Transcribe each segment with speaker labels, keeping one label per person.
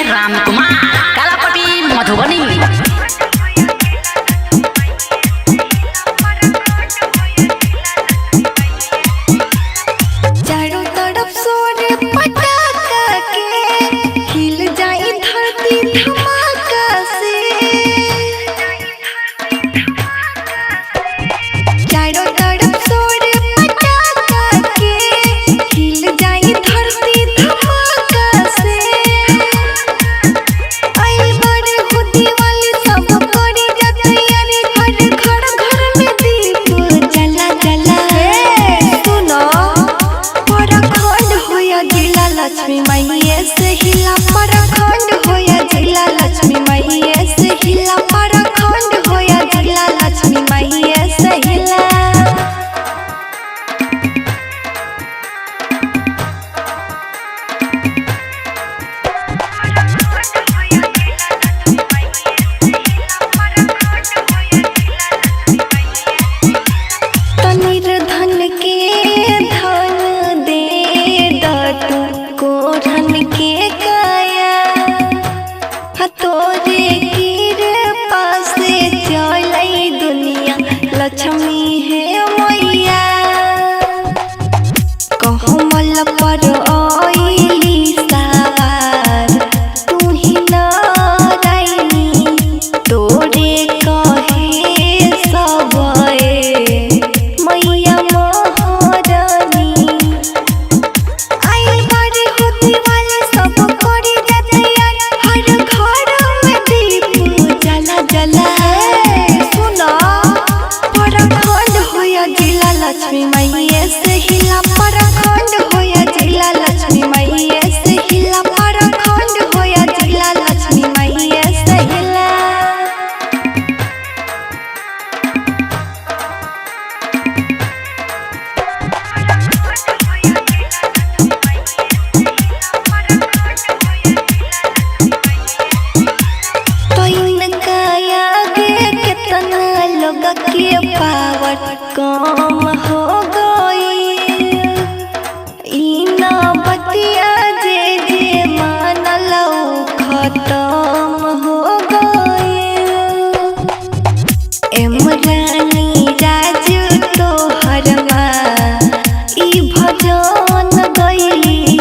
Speaker 1: राम कुमार कालापटी मधुबनी।
Speaker 2: लक्ष्मी मैया से हिला परखंड होया जिला लक्ष्मी मैया से हिला परखंड होया जिला लक्ष्मी मैया से हिला। तनिर धन के धन दे दतु कोरन के काया तोरे कृपा से चलै दुनिया लक्ष्मी है मैया। कहमल पर आइली सवार तू ही नारायणी तोरे कहे सबए मैया महारानी। आई बड़े होती वाले सब करी जाते यार हर घर में दीप जला जला। सुना परखंड होया जिला लक्ष्मी मैया से हिला परखंड होया जिला लक्ष्मी मैया से हिला परखंड होया जिला लक्ष्मी मैया से हिला। लोग के पावर कम हो गई इना बतिया जे जे मानल खत्म हो गई। एमरानी राजू तोहर माँ ई भजन गई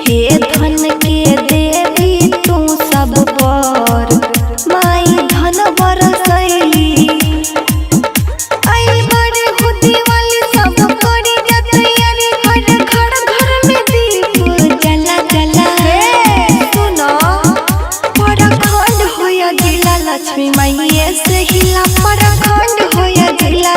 Speaker 2: हे धन के देवी तू सब पर माई धन बरसैली। लक्ष्मी मैया से हिला परखंड होया जिला।